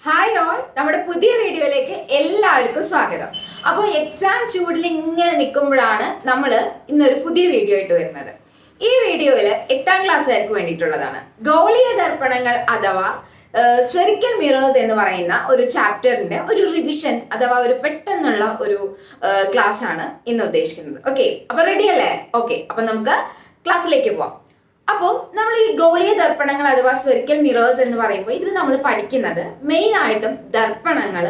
Hi all, നമ്മുടെ പുതിയ വീഡിയോയിലേക്ക് എല്ലാവർക്കും സ്വാഗതം. അപ്പോൾ എക്സാം ചൂടിൽ ഇങ്ങനെ നിൽക്കുമ്പോഴാണ് നമ്മൾ ഇന്നൊരു പുതിയ വീഡിയോ ആയിട്ട് വരുന്നത്. ഈ വീഡിയോയിൽ 8ാം ക്ലാസ്സുകാർക്ക് വേണ്ടിയിട്ടുള്ളതാണ്. ഗോളീയ ദർപ്പണങ്ങൾ അഥവാ സ്ഫെറിക്കൽ മിറേഴ്സ് എന്ന് പറയുന്ന ഒരു ചാപ്റ്ററിന്റെ ഒരു റിവിഷൻ അഥവാ ഒരു പെട്ടെന്നുള്ള ഒരു ക്ലാസ് ആണ് ഇന്ന് ഉദ്ദേശിക്കുന്നത്. ഓക്കെ, അപ്പൊ റെഡി അല്ലേ? ഓക്കെ, അപ്പൊ നമുക്ക് ക്ലാസ്സിലേക്ക് പോവാം. അപ്പോൾ നമ്മൾ ഈ ഗോളീയ ദർപ്പണങ്ങൾ അഥവാ സ്ഫെറിക്കൽ മിറേഴ്സ് എന്ന് പറയുമ്പോൾ ഇതിൽ നമ്മൾ പഠിക്കുന്നത് മെയിൻ ആയിട്ടും ദർപ്പണങ്ങൾ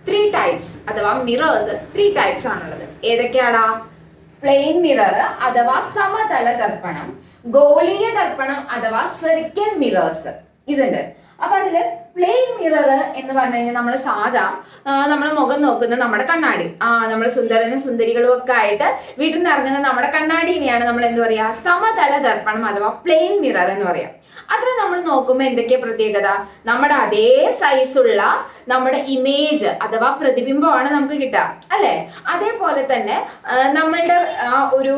3 ടൈപ്സ് അഥവാ മിറേഴ്സ് 3 ടൈപ്സ് ആണുള്ളത്. ഏതൊക്കെയാടാ? പ്ലെയിൻ മിറർ അഥവാ സമതല ദർപ്പണം, ഗോളീയ ദർപ്പണം അഥവാ സ്ഫെറിക്കൽ മിറേഴ്സ്. ഇതുണ്ട്. അപ്പൊ അതില് പ്ലെയിൻ മിറർ എന്ന് പറഞ്ഞു കഴിഞ്ഞാൽ നമ്മൾ സാധാ നമ്മളെ മുഖം നോക്കുന്ന നമ്മുടെ കണ്ണാടി, നമ്മൾ സുന്ദരനും സുന്ദരികളും ഒക്കെ ആയിട്ട് വീട്ടിൽ നിന്ന് ഇറങ്ങുന്ന നമ്മുടെ കണ്ണാടിനെയാണ് നമ്മൾ എന്ത് പറയാ? സമതല ദർപ്പണം അഥവാ പ്ലെയിൻ മിറർ എന്ന് പറയാം. അതിൽ നമ്മൾ നോക്കുമ്പോൾ എന്തൊക്കെയാ പ്രത്യേകത? നമ്മുടെ അതേ സൈസുള്ള നമ്മുടെ ഇമേജ് അഥവാ പ്രതിബിംബമാണ് നമുക്ക് കിട്ടുക, അല്ലെ? അതേപോലെ തന്നെ നമ്മളുടെ ഒരു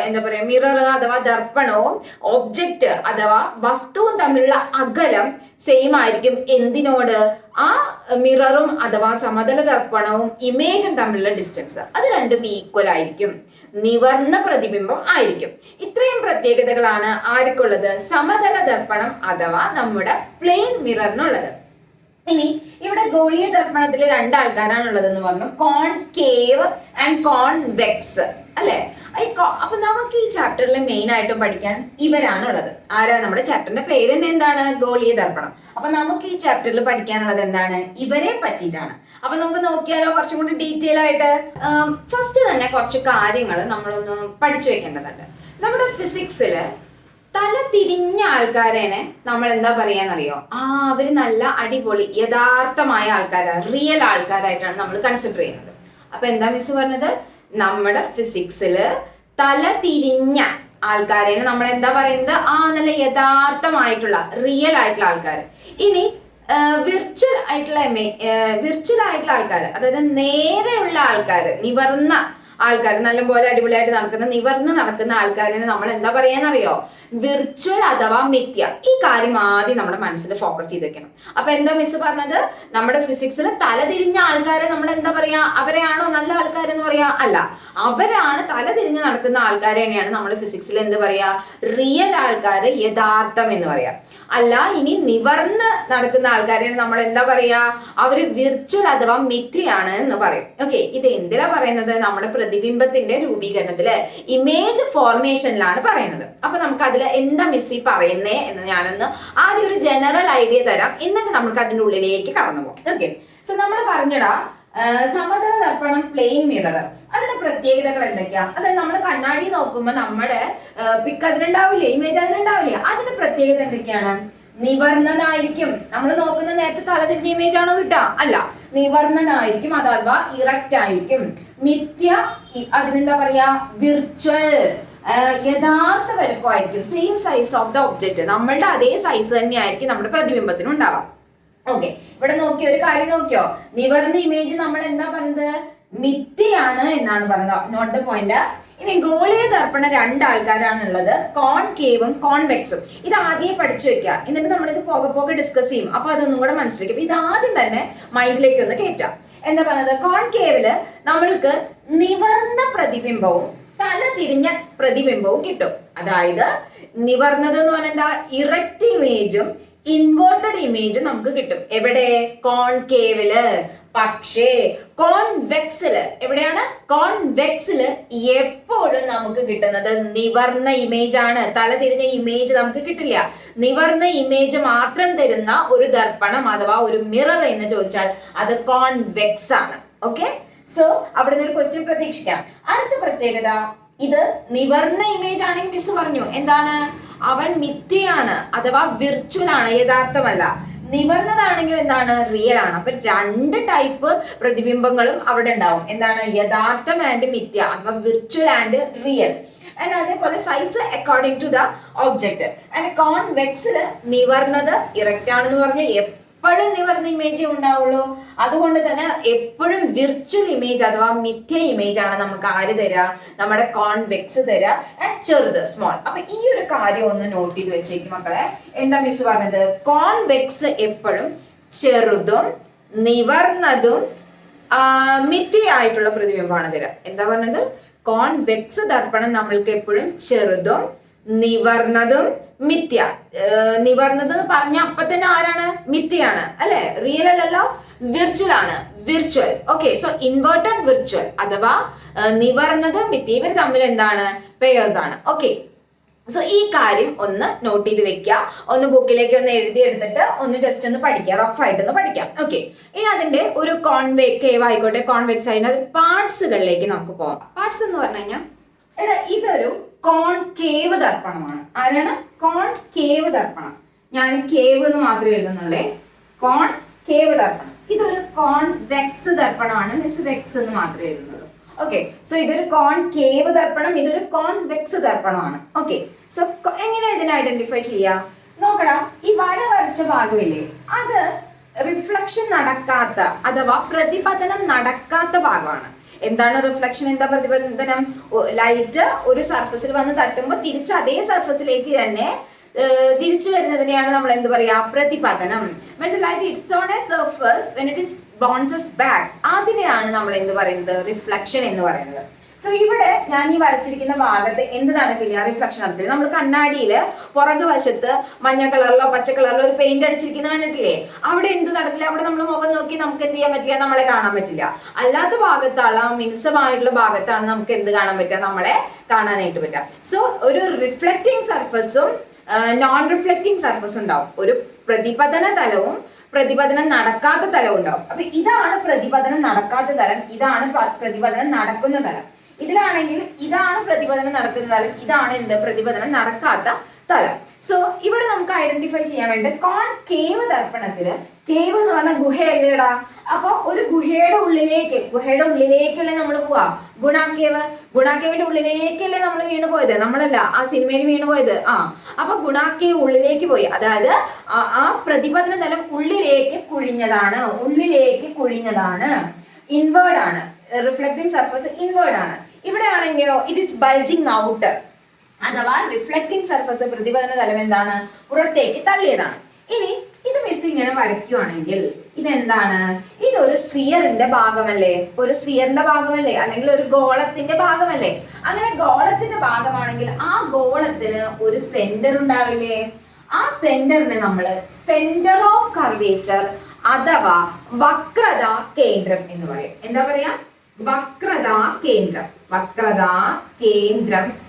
എന്താ പറയാ മിറർ അഥവാ ദർപ്പണവും ഒബ്ജക്റ്റ് അഥവാ വസ്തുവും തമ്മിലുള്ള അകലം സെയിം ആയിരിക്കും. എന്തിനോട്? ആ മിററും അഥവാ സമതല ദർപ്പണവും ഇമേജും തമ്മിലുള്ള ഡിസ്റ്റൻസ് അത് രണ്ടും ഈക്വൽ ആയിരിക്കും. നിവർന്ന പ്രതിബിംബം ആയിരിക്കും. ഇത്രയും പ്രത്യേകതകളാണ് ആർക്കുള്ളത്? സമതല ദർപ്പണം അഥവാ നമ്മുടെ പ്ലെയിൻ മിററിനുള്ളത്. ഇനി ഇവിടെ ഗോളീയ ദർപ്പണത്തിൽ 2 ആൾക്കാരാണുള്ളതെന്ന് പറഞ്ഞു, കോൺകേവ് ആൻഡ് കോൺവെക്സ്, അല്ലെ? അപ്പൊ നമുക്ക് ഈ ചാപ്റ്ററിൽ മെയിൻ ആയിട്ടും പഠിക്കാൻ ഇവരാണുള്ളത്. ആരാ? നമ്മുടെ ചാപ്റ്ററിന്റെ പേര് തന്നെ എന്താണ്? ഗോളീയ ദർപ്പണം. അപ്പൊ നമുക്ക് ഈ ചാപ്റ്ററിൽ പഠിക്കാനുള്ളത് എന്താണ്? ഇവരെ പറ്റിയിട്ടാണ്. അപ്പൊ നമുക്ക് നോക്കിയാലോ കുറച്ചും കൂടി ഡീറ്റെയിൽ ആയിട്ട്. ഫസ്റ്റ് തന്നെ കുറച്ച് കാര്യങ്ങൾ നമ്മളൊന്ന് പഠിച്ചു വെക്കേണ്ടതുണ്ട്. നമ്മുടെ ഫിസിക്സില് തല തിരിഞ്ഞ ആൾക്കാരെനെ നമ്മൾ എന്താ പറയാന്നറിയോ? അവര് നല്ല അടിപൊളി യഥാർത്ഥമായ ആൾക്കാരാണ്, റിയൽ ആൾക്കാരായിട്ടാണ് നമ്മൾ കൺസിഡർ ചെയ്യുന്നത്. അപ്പൊ എന്താ മിസ് പറഞ്ഞത്? നമ്മുടെ ഫിസിക്സില് തല തിരിഞ്ഞ ആൾക്കാരെനെ നമ്മൾ എന്താ പറയുന്നത്? നല്ല യഥാർത്ഥമായിട്ടുള്ള റിയൽ ആയിട്ടുള്ള ആൾക്കാർ. ഇനി വിർച്വൽ ആയിട്ടുള്ള ആൾക്കാർ, അതായത് നേരെയുള്ള ആൾക്കാർ, നിവർന്ന ആൾക്കാർ, നല്ലപോലെ അടിപൊളിയായിട്ട് നിവർന്ന് നടക്കുന്ന ആൾക്കാരെ നമ്മൾ എന്താ പറയാന്നറിയോ? വിർച്വൽ അഥവാ മിഥ്യ. ഈ കാര്യം ആദ്യം നമ്മുടെ മനസ്സിൽ ഫോക്കസ് ചെയ്ത് വെക്കണം. അപ്പൊ എന്താ മിസ് പറഞ്ഞത്? നമ്മുടെ ഫിസിക്സിൽ തലതിരിഞ്ഞ ആൾക്കാരെ നമ്മൾ എന്താ പറയാ? അവരെയാണോ നല്ല ആൾക്കാരെന്ന് പറയാ? അല്ല, അവരാണ് തലതിരിഞ്ഞ് നടക്കുന്ന ആൾക്കാരെ തന്നെയാണ് നമ്മൾ ഫിസിക്സിൽ എന്ത് പറയാ? റിയൽ ആൾക്കാര്, യഥാർത്ഥം എന്ന് പറയാ. അല്ല, ഇനി നിവർന്ന് നടക്കുന്ന ആൾക്കാരെ നമ്മൾ എന്താ പറയാ? അവര് വിർച്വൽ അഥവാ മിഥ്യയാണ് എന്ന് പറയും. ഓക്കെ, ഇത് എന്തിനാ പറയുന്നത്? നമ്മുടെ പ്രതിബിംബത്തിന്റെ രൂപീകരണത്തില് ഇമേജ് ഫോർമേഷനിലാണ് പറയുന്നത്. അപ്പൊ നമുക്ക് അതിൽ എന്താ മിസ്സി പറയുന്നേ എന്ന് ഞാനൊന്ന് ആദ്യം ഒരു ജനറൽ ഐഡിയ തരാം, എന്നിട്ട് നമുക്ക് അതിന്റെ ഉള്ളിലേക്ക് കടന്നു പോകും. ഓക്കെ, സോ നമ്മൾ പറഞ്ഞടാ സമതല ദർപ്പണം, പ്ലെയിൻ മിറർ, അതിന്റെ പ്രത്യേകതകൾ എന്തൊക്കെയാ? അതായത് നമ്മൾ കണ്ണാടി നോക്കുമ്പോൾ നമ്മുടെ പിക്ക് അതിലുണ്ടാവില്ലേ, ഇമേജ് അതിലുണ്ടാവില്ലേ? അതിന്റെ പ്രത്യേകത എന്തൊക്കെയാണ്? നിവർന്നതായിരിക്കും. നമ്മൾ നോക്കുന്ന നേരത്തെ തലതിരിഞ്ഞ ഇമേജ് ആണോ കിട്ടുക? അല്ല, നിവർന്നതായിരിക്കും, അഥവാ ഇറക്റ്റ് ആയിരിക്കും. മിഥ്യ, അതിനെന്താ പറയാ? വിർച്വൽ, യഥാർത്ഥ വലുപ്പമായിരിക്കും. Same size of the object, നമ്മളുടെ അതേ സൈസ് തന്നെയായിരിക്കും നമ്മുടെ പ്രതിബിംബത്തിന് ഉണ്ടാവാം. ഓക്കെ, ഇവിടെ നോക്കിയോ, ഒരു കാര്യം നോക്കിയോ? നിവർന്ന ഇമേജ് നമ്മൾ എന്താ പറയുന്നത്? മിഥ്യയാണ് എന്നാണ് പറയുന്നത്. Not the point. ഇനി ഗോളീയ ദർപ്പണം 2 ആൾക്കാരാണുള്ളത്, കോൺകേവും കോൺവെക്സും. ഇത് ആദ്യം പഠിച്ചു വെക്കുക, എന്നിട്ട് നമ്മളിത് പോകെ ഡിസ്കസ് ചെയ്യും. അപ്പൊ അതൊന്നും കൂടെ മനസ്സിലാക്കും. ഇത് ആദ്യം തന്നെ മൈൻഡിലേക്ക് ഒന്ന് കയറ്റാം. എന്താ പറയുന്നത്? കോൺകേവില് നമ്മൾക്ക് നിവർന്ന പ്രതിബിംബവും തല തിരിഞ്ഞ പ്രതിബിംബവും കിട്ടും. അതായത് നിവർന്നത് എന്ന് പറഞ്ഞാൽ എന്താ? ഇറക്റ്റ് ഇമേജും ഇൻവേർട്ടഡ് ഇമേജും നമുക്ക് കിട്ടും. എവിടെ? കോൺകേവില്. പക്ഷേ കോൺവെക്സില് എവിടെയാണ്? കോൺവെക്സില് എപ്പോഴും നമുക്ക് കിട്ടുന്നത് നിവർന്ന ഇമേജ് ആണ്. തല തിരിഞ്ഞ ഇമേജ് നമുക്ക് കിട്ടില്ല. നിവർന്ന ഇമേജ് മാത്രം തരുന്ന ഒരു ദർപ്പണം അഥവാ ഒരു മിറർ എന്ന് ചോദിച്ചാൽ അത് കോൺവെക്സ് ആണ്. ഓക്കെ, സോ അവിടെ നിന്ന് ഒരു ക്വസ്റ്റ്യൻ പ്രതീക്ഷിക്കാം. അടുത്ത പ്രത്യേകത, ഇത് നിവർന്ന ഇമേജ് ആണെങ്കിൽ മിസ് പറഞ്ഞു എന്താണ്? അവൻ മിഥ്യയാണ് അഥവാ വിർച്വൽ ആണ്, യഥാർത്ഥമല്ല. നിവർന്നതാണെങ്കിൽ എന്താണ്? റിയൽ ആണ്. അപ്പൊ 2 ടൈപ്പ് പ്രതിബിംബങ്ങളും അവിടെ ഉണ്ടാവും. എന്താണ്? യഥാർത്ഥം ആൻഡ് മിഥ്യ, അഥവാ വിർച്വൽ ആൻഡ് റിയൽ. ആൻഡ് അതേപോലെ size according to the object. And കോൺവെക്സില് നിവർന്നത് ഇറക്റ്റ് ആണെന്ന് പറഞ്ഞു, എപ്പോഴും നിവർന്ന ഇമേജേ ഉണ്ടാവുള്ളൂ. അതുകൊണ്ട് തന്നെ എപ്പോഴും വിർച്വൽ ഇമേജ് അഥവാ മിഥ്യ ഇമേജ് ആണ് നമുക്ക് ആര് തരാ? നമ്മുടെ കോൺവെക്സ് തരാ, ചെറുത്, സ്മോൾ. അപ്പൊ ഈ ഒരു കാര്യം ഒന്ന് നോട്ട് ചെയ്ത് വെച്ചേക്കും മക്കളെ. എന്താ മിസ് പറഞ്ഞത്? കോൺവെക്സ് എപ്പോഴും ചെറുതും നിവർന്നതും മിഥ്യയായിട്ടുള്ള പ്രതിബിംബമാണ് തരാം. എന്താ പറഞ്ഞത്? കോൺവെക്സ് ദർപ്പണം നമ്മൾക്ക് എപ്പോഴും ചെറുതും നിവർന്നതും മിഥ്യ. നിവർന്നത് പറഞ്ഞ അപ്പൊ തന്നെ ആരാണ്? മിഥ്യയാണ് അല്ലെ? റിയൽ അല്ലല്ലോ, വിർച്വൽ ആണ്. Virtual. Okay, so inverted virtual അഥവാ നിവർന്നത് മിഥ്യ, ഇവർ തമ്മിൽ എന്താണ്? പെയേഴ്സ് ആണ്. ഓക്കെ, സോ ഈ കാര്യം ഒന്ന് നോട്ട് ചെയ്ത് വെക്കുക. ഒന്ന് ബുക്കിലേക്ക് ഒന്ന് എഴുതി എടുത്തിട്ട് ഒന്ന് ജസ്റ്റ് ഒന്ന് പഠിക്കുക, റഫ് ആയിട്ടൊന്ന് പഠിക്കാം. ഓക്കെ, ഇനി അതിന്റെ ഒരു കോൺവേവ് ആയിക്കോട്ടെ, കോൺവെക്സ് ആയിട്ട് പാർട്സുകളിലേക്ക് നമുക്ക് പോകാം. പാർട്സ് എന്ന് പറഞ്ഞു കഴിഞ്ഞാൽ ഇതൊരു കോൺകേവ് ദർപ്പണമാണ്. ആരാണ്? കോൺകേവ് ദർപ്പണം. ഞാൻ കേവ് എന്ന് മാത്രമേ എഴുതുന്നുള്ളേ. കോൺകേവ് ദർപ്പണം. ഇതൊരു കോൺവെക്സ് ദർപ്പണമാണ്. മിസ് വെക്സ് എന്ന് മാത്രമേ എഴുതുന്നുള്ളൂ. ഓക്കെ, സോ ഇതൊരു കോൺകേവ് ദർപ്പണം, ഇതൊരു കോൺവെക്സ് ദർപ്പണമാണ്. ഓക്കെ, സോ എങ്ങനെ ഇതിനെ ഐഡന്റിഫൈ ചെയ്യാം? നോക്കണം, ഈ വര വരച്ച ഭാഗമില്ലേ, അത് റിഫ്ലക്ഷൻ നടക്കാത്ത അഥവാ പ്രതിപതനം നടക്കാത്ത ഭാഗമാണ്. എന്താണ് റിഫ്ലക്ഷൻ? എന്താ പ്രതിപതനം? ലൈറ്റ് ഒരു സർഫസിൽ വന്ന് തട്ടുമ്പോൾ തിരിച്ച് അതേ സർഫസിലേക്ക് തന്നെ തിരിച്ചു വരുന്നതിനെയാണ് നമ്മൾ എന്ത് പറയാ? പ്രതിപതനം. when the light hits on a surface, when it is bounces back, അതിനെയാണ് നമ്മൾ എന്ത് പറയുന്നത്? റിഫ്ലക്ഷൻ എന്ന് പറയുന്നത്. സോ ഇവിടെ ഞാൻ ഈ വരച്ചിരിക്കുന്ന ഭാഗത്ത് എന്ത് നടക്കില്ല? റിഫ്ലക്ഷൻ നടക്കില്ല. നമ്മൾ കണ്ണാടിയിൽ പുറകു വശത്ത് മഞ്ഞ കളറിലോ പച്ച കളറിലോ ഒരു പെയിന്റ് അടിച്ചിരിക്കുന്ന കണ്ടിട്ടില്ലേ? അവിടെ എന്ത് നടക്കില്ല? അവിടെ നമ്മൾ മുഖം നോക്കി നമുക്ക് എന്ത് ചെയ്യാൻ പറ്റില്ല? നമ്മളെ കാണാൻ പറ്റില്ല. അല്ലാത്ത ഭാഗത്താണ്, മിനുസമായിട്ടുള്ള ഭാഗത്താണ് നമുക്ക് എന്ത് കാണാൻ പറ്റുക? നമ്മളെ കാണാനായിട്ട് പറ്റുക. സോ ഒരു റിഫ്ലക്റ്റിംഗ് സർഫസും നോൺ റിഫ്ലക്റ്റിംഗ് സർഫസ് ഉണ്ടാവും. ഒരു പ്രതിപതന തലവും പ്രതിപതനം നടക്കാത്ത തലവും ഉണ്ടാവും. അപ്പൊ ഇതാണ് പ്രതിപതനം നടക്കാത്ത തലം, ഇതാണ് പ്രതിപതനം നടക്കുന്ന തലം. ഇതിലാണെങ്കിൽ ഇതാണ് പ്രതിപതനം നടക്കുന്ന തലം, ഇതാണ് എന്ത്? പ്രതിപതനം നടക്കാത്ത തലം. സോ ഇവിടെ നമുക്ക് ഐഡന്റിഫൈ ചെയ്യാൻ വേണ്ടി കോൺകേവ് ദർപ്പണത്തില്, കേവ് എന്ന് പറഞ്ഞാൽ ഗുഹയല്ലേടാ, അപ്പൊ ഒരു ഗുഹയുടെ ഉള്ളിലേക്കല്ലേ നമ്മൾ പോവാ? ഗുണാക്കേവിന്റെ ഉള്ളിലേക്കല്ലേ നമ്മൾ വീണ് പോയത്? നമ്മളല്ല, ആ സിനിമയിൽ വീണ് പോയത്. അപ്പൊ ഗുണാക്കേവ് ഉള്ളിലേക്ക് പോയി, അതായത് ആ പ്രതിപതന തലം ഉള്ളിലേക്ക് കുഴിഞ്ഞതാണ്. ഇൻവേർഡ് ആണ്, റിഫ്ലക്റ്റിംഗ് സർഫസ് ഇൻവേർഡ് ആണ്. ഇവിടെ ആണെങ്കിലോ ഇറ്റ് ഈസ് ബൾജിങ് ഔട്ട്, അഥവാ റിഫ്ലക്റ്റിംഗ് സർഫസ് പ്രതിപതന തലം എന്താണ്? പുറത്തേക്ക് തള്ളിയതാണ്. ഇനി ഇത് മിസ് ഇങ്ങനെ വരയ്ക്കുവാണെങ്കിൽ ഇതെന്താണ്? ഇതൊരു സ്ഫിയറിന്റെ ഭാഗമല്ലേ? ഒരു സ്ഫിയറിന്റെ ഭാഗമല്ലേ? അല്ലെങ്കിൽ ഒരു ഗോളത്തിന്റെ ഭാഗമല്ലേ? അങ്ങനെ ഗോളത്തിന്റെ ഭാഗമാണെങ്കിൽ ആ ഗോളത്തിന് ഒരു സെന്റർ ഉണ്ടാവില്ലേ? ആ സെന്ററിനെ നമ്മൾ സെന്റർ ഓഫ് കർവേച്ചർ അഥവാ വക്രതാ കേന്ദ്രം എന്ന് പറയും. എന്താ പറയാ? വക്രതാ കേന്ദ്രം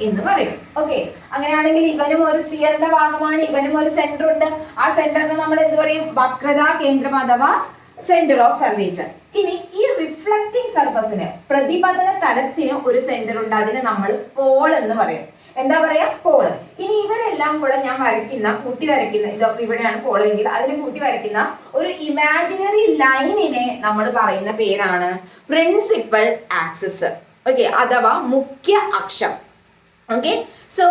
എന്ന് പറയും. ഓക്കെ, അങ്ങനെയാണെങ്കിൽ ഇവനും ഒരു സ്ഫിയറിന്റെ ഭാഗമാണ്, ഇവനും ഒരു സെന്റർ ഉണ്ട്. ആ സെന്ററിന് നമ്മൾ എന്ത് പറയും? വക്രതാ കേന്ദ്രം അഥവാ സെന്റർ ഓഫ് കർവേച്ചർ. ഇനി ഈ റിഫ്ലക്റ്റിംഗ് സർഫസിന്, പ്രതിപതന തലത്തിന് ഒരു സെന്റർ ഉണ്ട്, അതിന് നമ്മൾ പോൾ എന്ന് പറയും. എന്താ പറയാ? പോള്. ഇനി ഇവരെല്ലാം കൂടെ ഞാൻ കൂട്ടി വരയ്ക്കുന്ന ഇതൊക്കെ ഇവിടെയാണ് പോൾ എങ്കിൽ അതിന് കൂട്ടി വരയ്ക്കുന്ന ഒരു ഇമാജിനറി ലൈനിനെ നമ്മൾ പറയുന്ന പേരാണ് പ്രിൻസിപ്പൽ ആക്സിസ്. ഓക്കെ, അഥവാ മുഖ്യ അക്ഷം. ഓക്കെ, സോ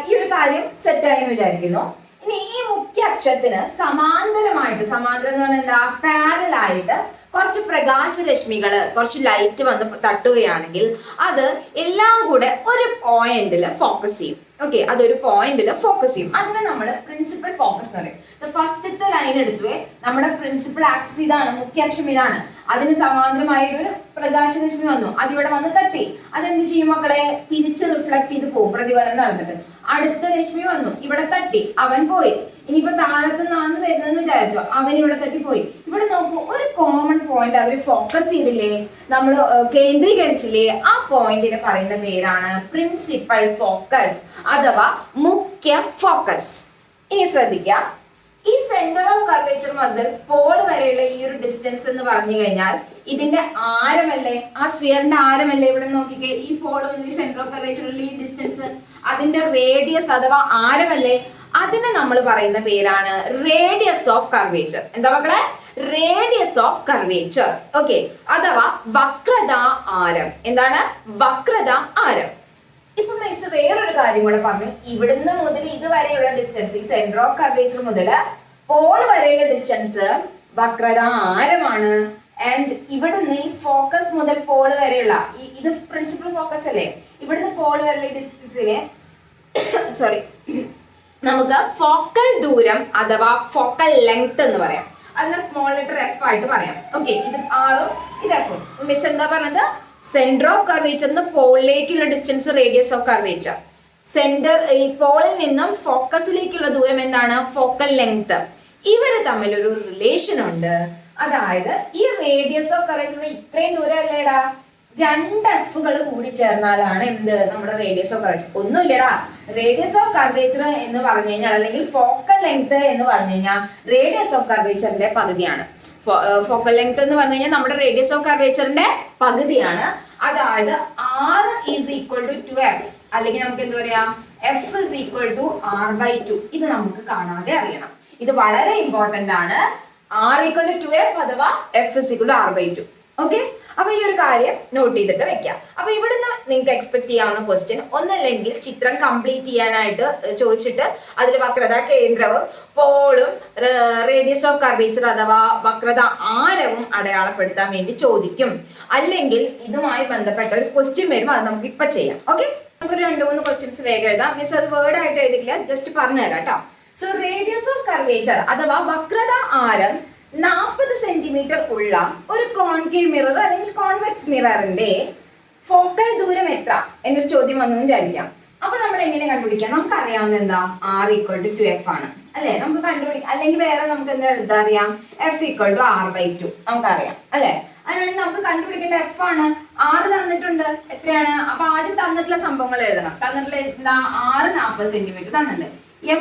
ഈ ഒരു കാര്യം സെറ്റായി എന്ന് വിചാരിക്കുന്നു. ഇനി ഈ മുഖ്യ അക്ഷത്തിന് സമാന്തരം എന്ന് പറഞ്ഞാൽ എന്താ? പാരലൽ ആയിട്ട് കുറച്ച് പ്രകാശരശ്മികള്, കുറച്ച് ലൈറ്റ് വന്ന് തട്ടുകയാണെങ്കിൽ അത് എല്ലാം കൂടെ ഒരു പോയിന്റിൽ ഫോക്കസ് ചെയ്യും. ഓക്കെ, അതൊരു പോയിന്റിൽ ഫോക്കസ് ചെയ്യും. അതിനെ നമ്മൾ പ്രിൻസിപ്പൽ ഫോക്കസ് എന്ന് പറയും. ഫസ്റ്റത്തെ ലൈൻ എടുത്തുവേ, നമ്മുടെ പ്രിൻസിപ്പൽ ആക്സിസ് ഇതാണ്, മുഖ്യ അക്ഷം ഇതാണ്. അതിന് സമാന്തരമായിട്ടൊരു പ്രകാശരശ്മി വന്നു, അതിവിടെ വന്ന് തട്ടി. അതെന്ത് ചെയ്യും മക്കളെ? തിരിച്ച് റിഫ്ലക്ട് ചെയ്ത് പോകും, പ്രതിഫലനം നടന്നിട്ട്. അടുത്ത രശ്മി വന്നു, ഇവിടെ തട്ടി, അവൻ പോയി. ഇനിയിപ്പോ താഴത്ത് നാന്ന് വരുന്നെന്ന് വിചാരിച്ചോ, അവൻ ഇവിടെ തട്ടി പോയി. ഇവിടെ നോക്കൂ, ഒരു കോമൺ പോയിന്റ് അവർ ഫോക്കസ് ചെയ്തില്ലേ? നമ്മൾ കേന്ദ്രീകരിച്ചില്ലേ? ആ പോയിന്റിന് പറയുന്ന പേരാണ് പ്രിൻസിപ്പൽ ഫോക്കസ് അഥവാ മുഖ്യ ഫോക്കസ്. ഇനി ശ്രദ്ധിക്കുക, ഈ സെന്റർ ഓഫ് കർവേച്ചർ മുതൽ പോൾ വരെയുള്ള ഈ ഒരു ഡിസ്റ്റൻസ് എന്ന് പറഞ്ഞു കഴിഞ്ഞാൽ ഇതിന്റെ ആരമല്ലേ? ആ സ്ഫിയറിന്റെ ആരമല്ലേ? ഇവിടെ നോക്കിക്കേ, ഈ പോൾ മുതൽ സെന്റർ ഓഫ് കർവേച്ചറിലുള്ള ഈ ഡിസ്റ്റൻസ്, അതിന്റെ റേഡിയസ് അഥവാ ആരമല്ലേ? അതിനെ നമ്മൾ പറയുന്ന പേരാണ് റേഡിയസ് ഓഫ് കർവേച്ചർ. എന്താ മക്കളെ? Radius of curvature. ഓക്കെ, അഥവാ വക്രതാ ആരം. എന്താണ്? വക്രതാ ആരം. ഇപ്പൊ മിസ് വേറൊരു കാര്യം കൂടെ പറഞ്ഞു. ഇവിടുന്ന് മുതൽ ഇതുവരെയുള്ള ഡിസ്റ്റൻസ്, ഈ സെന്റർ ഓഫ് കർവേച്ചർ മുതൽ പോൾ വരെയുള്ള ഡിസ്റ്റൻസ് വക്രതാ ആരമാണ്. ആൻഡ് ഇവിടുന്ന് ഈ ഫോക്കസ് മുതൽ പോൾ വരെയുള്ള ഇത് പ്രിൻസിപ്പൽ ഫോക്കസ് അല്ലേ? ഇവിടുന്ന് പോൾ വരെയുള്ള ഡിസ്റ്റൻസിനെ നമുക്ക് ഫോക്കൽ ദൂരം അഥവാ ഫോക്കൽ ലെങ്ത് എന്ന് പറയാം. അതിനെ സ്മോൾ ലെറ്റർ എഫ് ആയിട്ട് പറയാം. ഓക്കെ, ഇത് ആറും ഇത് എഫും. മിസ് എന്താ പറഞ്ഞത്? സെന്റർ ഓഫ് കർവേച്ചറിന് പോളിലേക്കുള്ള distance radius of curvature. Centre ഈ പോളിൽ നിന്നും ഫോക്കസിലേക്കുള്ള ദൂരം എന്താണ്? Focal length. ഇവര് തമ്മിൽ ഒരു റിലേഷൻ ഉണ്ട്. അതായത് ഈ റേഡിയസ് ഓഫ് കർവേച്ചറിന് ഇത്രയും ദൂരം അല്ലേടാ, രണ്ട് എഫുകൾ കൂടി ചേർന്നാലാണ് എന്ത് നമ്മുടെ റേഡിയസ് ഓഫ് കർവേച്ചർ. ഒന്നുമില്ലടാ, റേഡിയസ് ഓഫ് കർവേച്ചർ എന്ന് പറഞ്ഞു കഴിഞ്ഞാൽ അല്ലെങ്കിൽ ഫോക്കൽ ലെങ്ത് എന്ന് പറഞ്ഞു കഴിഞ്ഞാൽ റേഡിയസ് ഓഫ് കർവേച്ചറിന്റെ പകുതിയാണ്. ഫോക്കൽ ലെങ്ത് എന്ന് പറഞ്ഞു കഴിഞ്ഞാൽ നമ്മുടെ റേഡിയസ് ഓഫ് കർവേച്ചറിന്റെ പകുതിയാണ്. അതായത് R is equal to 2F, അല്ലെങ്കിൽ നമുക്ക് എന്താ പറയാ, F is equal to R/2. ഇത് നമുക്ക് കാണാതെ അറിയണം. ഇത് വളരെ ഇമ്പോർട്ടന്റ് ആണ്. R ഈക്വൽ ടു 2F അഥവാ F is equal to R/2. Okay, അപ്പൊ ഈ ഒരു കാര്യം നോട്ട് ചെയ്തിട്ട് വെക്കാം. അപ്പൊ ഇവിടുന്ന് നിങ്ങൾക്ക് എക്സ്പെക്ട് ചെയ്യാവുന്ന ക്വസ്റ്റ്യൻ ഒന്നല്ലെങ്കിൽ ചിത്രം കംപ്ലീറ്റ് ചെയ്യാനായിട്ട് ചോദിച്ചിട്ട് അതിൽ വക്രത കേന്ദ്രവും പോളും റേഡിയസ് ഓഫ് കർവേച്ചർ അഥവാ വക്രത ആരവും അടയാളപ്പെടുത്താൻ വേണ്ടി ചോദിക്കും. അല്ലെങ്കിൽ ഇതുമായി ബന്ധപ്പെട്ട ഒരു ക്വസ്റ്റ്യൻ വരും, അത് നമുക്ക് ഇപ്പൊ ചെയ്യാം. ഓക്കെ, നമുക്കൊരു 2-3 ക്വസ്റ്റ്യൻസ് വേഗം എഴുതാം. മിസ് അത് വേർഡ് ആയിട്ട് എഴുതില്ല, ജസ്റ്റ് പറഞ്ഞു തരാം കേട്ടോ. സോ റേഡിയസ് ഓഫ് കർവേച്ചർ അഥവാ വക്രത ആരം 40 സെന്റിമീറ്റർ ഉള്ള ഒരു കോൺകേവ് മിറർ അല്ലെങ്കിൽ കോൺവെക്സ് മിററിന്റെ ഫോക്കൽ ദൂരം എത്ര എന്നൊരു ചോദ്യം വന്നു വിചാരിക്കാം. അപ്പൊ നമ്മൾ എങ്ങനെ കണ്ടുപിടിക്കാം? നമുക്ക് അറിയാവുന്ന എന്താ, R ഈക്വൽ ടു 2F ആണ് അല്ലെ? നമുക്ക് കണ്ടുപിടിക്കാം. അല്ലെങ്കിൽ വേറെ നമുക്ക് എന്താ അറിയാം, F ഈക്വൽ ടു R/2 നമുക്കറിയാം അല്ലെ? അതിനാണെങ്കിൽ നമുക്ക് കണ്ടുപിടിക്കേണ്ട F ആണ്. R തന്നിട്ടുണ്ട് എത്രയാണ്? അപ്പൊ ആദ്യം തന്നിട്ടുള്ള സംഭവങ്ങൾ എഴുതണം. തന്നിട്ടുള്ള എന്താ, R 40 സെന്റിമീറ്റർ തന്നിട്ടുണ്ട്.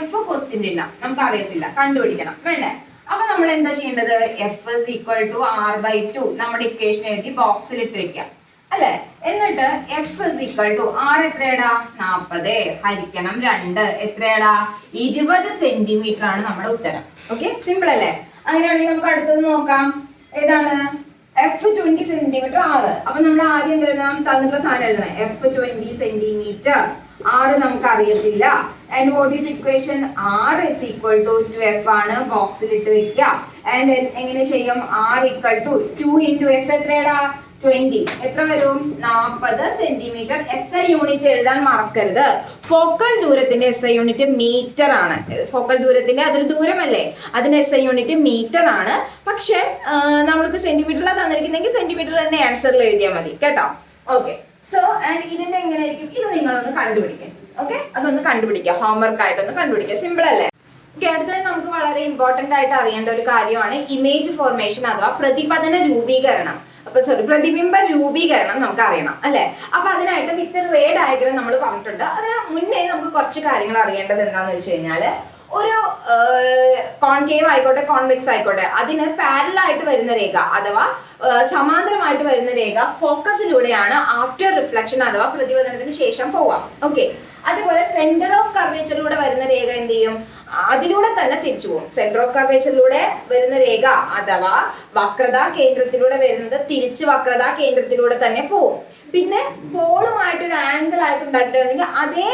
F ക്വസ്റ്റ്യൻ ഇല്ല, നമുക്ക് അറിയത്തില്ല, കണ്ടുപിടിക്കണം വേണ്ടേ? അപ്പൊ നമ്മൾ എന്താ ചെയ്യേണ്ടത്? F is equal to R/2 നമ്മുടെ ഇക്വേഷൻ എഴുതി ബോക്സിൽ ഇട്ട് വെക്കാം അല്ലെ? എന്നിട്ട് F is equal to R എത്രയാടാ, 40 ഹരിക്കണം 2 എത്രയാടാ, 20 സെന്റിമീറ്റർ ആണ് നമ്മുടെ ഉത്തരം. ഓക്കെ, സിമ്പിൾ അല്ലേ? അങ്ങനെയാണെങ്കിൽ നമുക്ക് അടുത്തത് നോക്കാം. ഏതാണ്? F 20 centimetre R. അപ്പൊ നമ്മൾ ആദ്യം എന്ത് എഴുതാം? തന്നിട്ടുള്ള സാധനം എഴുതണം. F 20 സെന്റിമീറ്റർ, R നമുക്ക് അറിയത്തില്ല. And what is equation? R is equal to 2F ആണ്, ബോക്സിൽ ഇട്ട് വെക്കുക. And എങ്ങനെ ചെയ്യും? R equal to 2 into F എത്രയാടാ, 20 എത്ര വരും? 40 സെന്റിമീറ്റർ. SI യൂണിറ്റ് എഴുതാൻ മറക്കരുത്. ഫോക്കൽ ദൂരത്തിന്റെ SI യൂണിറ്റ് മീറ്റർ ആണ്. ഫോക്കൽ ദൂരത്തിന്റെ അതൊരു ദൂരമല്ലേ, അതിന്റെ SI യൂണിറ്റ് മീറ്റർ ആണ്. പക്ഷെ നമ്മൾക്ക് സെന്റിമീറ്ററിലാണ് തന്നിരിക്കുന്നെങ്കിൽ സെന്റിമീറ്റർ തന്നെ ആൻസറിൽ എഴുതിയാൽ മതി കേട്ടോ. ഓക്കെ, സോ ആൻഡ് ഇതിന്റെ എങ്ങനെയായിരിക്കും? ഇത് നിങ്ങളൊന്ന് കണ്ടുപിടിക്കാം. ഓക്കെ, അതൊന്ന് കണ്ടുപിടിക്കുക, ഹോംവർക്ക് ആയിട്ടൊന്ന് കണ്ടുപിടിക്കുക. സിമ്പിൾ അല്ലേ? ഓക്കെ, അടുത്തത് നമുക്ക് വളരെ ഇമ്പോർട്ടന്റ് ആയിട്ട് അറിയേണ്ട ഒരു കാര്യമാണ് ഇമേജ് ഫോർമേഷൻ അഥവാ പ്രതിപതന രൂപീകരണം. പ്രതിബിംബ രൂപീകരണം നമുക്ക് അറിയണം അല്ലെ? അപ്പൊ അതിനായിട്ട് വിത്ത് റേ ഡയഗ്രം നമ്മൾ പറഞ്ഞിട്ടുണ്ട്. അതിന് മുന്നേ നമുക്ക് കുറച്ച് കാര്യങ്ങൾ അറിയേണ്ടത് എന്താന്ന് വെച്ച് കഴിഞ്ഞാല്, ഒരു കോൺകേവ് ആയിക്കോട്ടെ കോൺവെക്സ് ആയിക്കോട്ടെ, അതിന് പാരലൽ ആയിട്ട് വരുന്ന രേഖ അഥവാ സമാന്തരമായിട്ട് വരുന്ന രേഖ ഫോക്കസിലൂടെയാണ് ആഫ്റ്റർ റിഫ്ലക്ഷൻ അഥവാ പ്രതിപതനത്തിന് ശേഷം പോവാം. ഓക്കെ, അതുപോലെ സെന്റർ ഓഫ് കർവേച്ചറിലൂടെ വരുന്ന രേഖ എന്ത് ചെയ്യും? അതിലൂടെ തന്നെ തിരിച്ചു പോകും. സെന്റർ ഓഫ് കർവേച്ചറിലൂടെ വരുന്ന രേഖ അഥവാ വക്രതാ കേന്ദ്രത്തിലൂടെ വരുന്നത് തിരിച്ച് വക്രതാ കേന്ദ്രത്തിലൂടെ തന്നെ പോകും. പിന്നെ പോളുമായിട്ട് ഒരു ആംഗിൾ ആയിട്ട് ഉണ്ടാക്കിയിട്ടുണ്ടെങ്കിൽ അതേ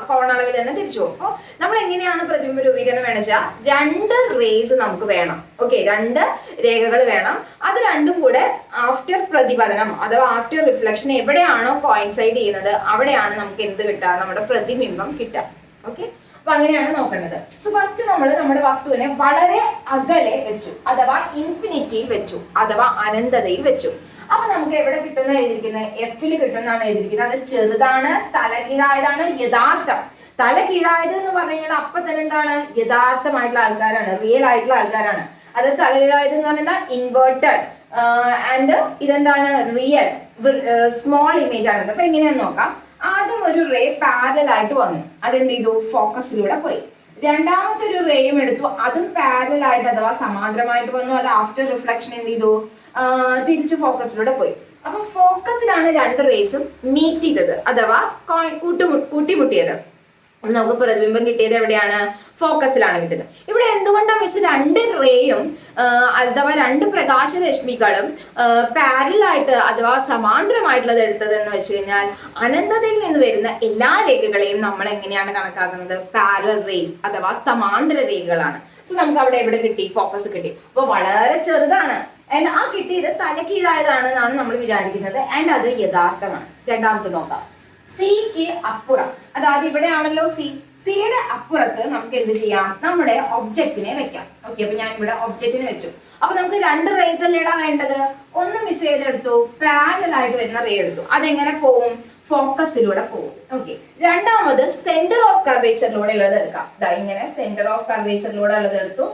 കോണളവിൽ തന്നെ തിരിച്ചു പോകും. അപ്പോൾ നമ്മൾ എങ്ങനെയാണ് പ്രതിബിംബ രൂപീകരണം വേണമെച്ചാൽ, 2 റേസ് നമുക്ക് വേണം. ഓക്കെ, 2 രേഖകൾ വേണം. അത് രണ്ടും കൂടെ ആഫ്റ്റർ പ്രതിപതനം അഥവാ ആഫ്റ്റർ റിഫ്ലക്ഷൻ എവിടെയാണോ കോയിൻസൈഡ് ചെയ്യുന്നത് അവിടെയാണ് നമുക്ക് എന്ത് കിട്ടുക? നമ്മുടെ പ്രതിബിംബം കിട്ടുക. ഓക്കെ, അപ്പൊ അങ്ങനെയാണ് നോക്കേണ്ടത്. സോ ഫസ്റ്റ് നമ്മൾ നമ്മുടെ വസ്തുവിനെ വളരെ അകലെ വെച്ചു അഥവാ ഇൻഫിനിറ്റിയിൽ വെച്ചു അഥവാ അനന്തതയിൽ വെച്ചു. അപ്പൊ നമുക്ക് എവിടെ കിട്ടുന്ന എഴുതിയിരിക്കുന്നത്? F-ൽ കിട്ടുന്നതാണ് എഴുതിയിരിക്കുന്നത്. അത് ചെറുതാണ്, തലകീഴായതാണ്, യഥാർത്ഥം. തലകീഴായത് എന്ന് പറഞ്ഞു കഴിഞ്ഞാൽ അപ്പൊ തന്നെ എന്താണ്? യഥാർത്ഥമായിട്ടുള്ള ആൾക്കാരാണ്, റിയൽ ആയിട്ടുള്ള ആൾക്കാരാണ്. അത് തലകീഴായത് എന്ന് പറഞ്ഞാൽ ഇൻവേർട്ടഡ് ആൻഡ് ഇതെന്താണ്? റിയൽ സ്മോൾ ഇമേജ് ആണ്. അപ്പൊ എങ്ങനെയാന്ന് നോക്കാം. ആദ്യം ഒരു റേ പാരലൽ ആയിട്ട് വന്നു, അതെന്ത് ചെയ്തു? ഫോക്കസിലൂടെ പോയി. രണ്ടാമത്തെ ഒരു റേയും എടുത്തു, അതും പാരലൽ ആയിട്ട് അഥവാ സമാന്തരമായിട്ട് വന്നു. അത് ആഫ്റ്റർ റിഫ്ലക്ഷൻ എന്ത് ചെയ്തു? തിരിച്ച് ഫോക്കസിലൂടെ പോയി. അപ്പൊ ഫോക്കസിലാണ് 2 റേസും മീറ്റ് ചെയ്തത് അഥവാ കൂട്ടിമുട്ടിയത്. നമുക്ക് പ്രതിബിംബം കിട്ടിയത് എവിടെയാണ്? ഫോക്കസിലാണ് കിട്ടുന്നത്. ഇവിടെ എന്തുകൊണ്ടാണ് മിസ് 2 റേയും അഥവാ 2 പ്രകാശരശ്മികളും പാരലായിട്ട് അഥവാ സമാന്തരമായിട്ടുള്ളത് എടുത്തത് എന്ന് വെച്ച് കഴിഞ്ഞാൽ, അനന്തതയിൽ നിന്ന് വരുന്ന എല്ലാ രേഖകളെയും നമ്മൾ എങ്ങനെയാണ് കണക്കാക്കുന്നത്? പാരലൽ റേസ് അഥവാ സമാന്തര രേഖകളാണ്. സോ നമുക്ക് അവിടെ എവിടെ കിട്ടി? ഫോക്കസ് കിട്ടി. അപ്പൊ വളരെ ചെറുതാണ്. ആൻഡ് ആ കിട്ടിയത് തലകീഴായതാണെന്നാണ് നമ്മൾ വിചാരിക്കുന്നത്. ആൻഡ് അത് യഥാർത്ഥമാണ്. രണ്ടാമത്തെ നോക്കാം. സിക്ക് അപ്പുറം, അതായത് ഇവിടെയാണല്ലോ സിയുടെ അപ്പുറത്ത് നമുക്ക് എന്ത് ചെയ്യാം, നമ്മുടെ ഒബ്ജക്റ്റിനെ വെക്കാം. ഓക്കെ, അപ്പൊ ഞാൻ ഇവിടെ ഒബ്ജക്റ്റിനെ വെച്ചു. അപ്പൊ നമുക്ക് 2 റേസ് അല്ലേ വേണ്ടത്. ഒന്ന് മിസ് ചെയ്തെടുത്തു, പാരലൽ ആയിട്ട് വരുന്ന റേ എടുത്തു. അതെങ്ങനെ പോവും, ഫോക്കസിലൂടെ പോകും. ഓക്കെ, രണ്ടാമത് സെന്റർ ഓഫ് കർവേച്ചറിലൂടെ ഉള്ളത് എടുക്കാം. ഇങ്ങനെ സെന്റർ ഓഫ് കർവേച്ചറിലൂടെ ഉള്ളത് എടുത്തു.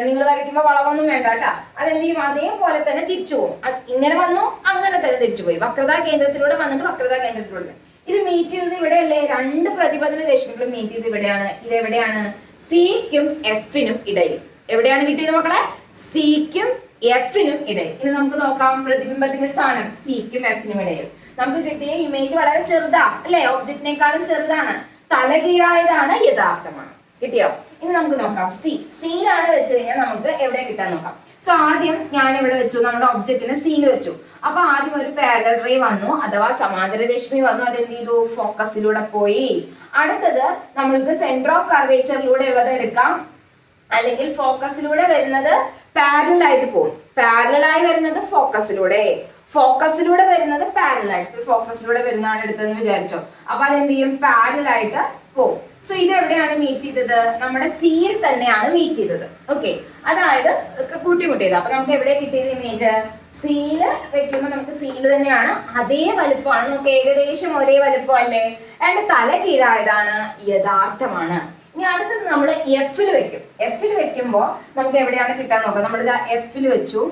നിങ്ങൾ വരയ്ക്കുമ്പോൾ വളവൊന്നും വേണ്ട കേട്ടാ. അതെന്ത് ചെയ്യും, അതേപോലെ തന്നെ തിരിച്ചു പോകും. ഇങ്ങനെ വന്നു, അങ്ങനെ തന്നെ തിരിച്ചു പോയി. വക്രതാ കേന്ദ്രത്തിലൂടെ വന്നിട്ട് വക്രതാ കേന്ദ്രത്തിലൂടെ. ഇത് മീറ്റ് ചെയ്തത് ഇവിടെയല്ലേ, 2 പ്രതിപതന രശ്മികൾ മീറ്റ് ചെയ്ത് ഇവിടെയാണ്. ഇത് എവിടെയാണ്, സിക്കും എഫിനും ഇടയിൽ. എവിടെയാണ് കിട്ടിയത് മക്കളെ, സിക്കും എഫിനും ഇടയിൽ. ഇനി നമുക്ക് നോക്കാം പ്രതിബിംബത്തിന്റെ സ്ഥാനം സിക്കും എഫിനും ഇടയിൽ. നമുക്ക് കിട്ടിയ ഇമേജ് വളരെ ചെറുതാ അല്ലെ, ഒബ്ജക്റ്റിനേക്കാളും ചെറുതാണ്. തലകീഴായതാണ്, യഥാർത്ഥമാണ്. കിട്ടിയോ? ഇനി നമുക്ക് നോക്കാം സിയിലാണ് വെച്ച് കഴിഞ്ഞാൽ നമുക്ക് എവിടെ കിട്ടാൻ നോക്കാം. സോ ആദ്യം ഞാൻ ഇവിടെ വെച്ചു, നമ്മുടെ ഒബ്ജക്റ്റിനെ സിയിൽ വെച്ചു. അപ്പൊ ആദ്യം ഒരു പാരലൽ റേ വന്നു, അഥവാ സമാന്തര രശ്മി വന്നു. അതെന്ത് ചെയ്തു, ഫോക്കസിലൂടെ പോയി. അടുത്തത് നമ്മൾക്ക് സെന്റർ ഓഫ് കർവേച്ചറിലൂടെ ഉള്ളത് എടുക്കാം, അല്ലെങ്കിൽ ഫോക്കസിലൂടെ വരുന്നത് പാരലൽ ആയിട്ട് പോകും. പാരലൽ വരുന്നത് ഫോക്കസിലൂടെ, ഫോക്കസിലൂടെ വരുന്നത് പാരലൽ ആയിട്ട്. ഫോക്കസിലൂടെ വരുന്നതാണ് എടുത്തതെന്ന് വിചാരിച്ചോ. അപ്പൊ അതെന്ത് ചെയ്യും, പാരലൽ ആയിട്ട് പോകും. സോ ഇത് എവിടെയാണ് മീറ്റ് ചെയ്തത്, നമ്മുടെ സിയിൽ തന്നെയാണ് മീറ്റ് ചെയ്തത്. ഓക്കെ, അതായത് കൂട്ടിമുട്ടിയത്. അപ്പൊ നമുക്ക് എവിടെ കിട്ടിയത് ഇമേജ്, സിയിൽ വെക്കുമ്പോൾ നമുക്ക് സിയിൽ തന്നെയാണ്, അതേ വലുപ്പമാണ്. നമുക്ക് ഏകദേശം ഒരേ വലുപ്പം അല്ലേ. അതിന്റെ തല കീഴായതാണ്, യഥാർത്ഥമാണ്. ഇനി അടുത്തത് നമ്മൾ എഫിൽ വെക്കും. എഫിൽ വെക്കുമ്പോൾ നമുക്ക് എവിടെയാണ് കിട്ടാൻ നോക്കാം. നമ്മളിതാ എഫിൽ വെച്ചു.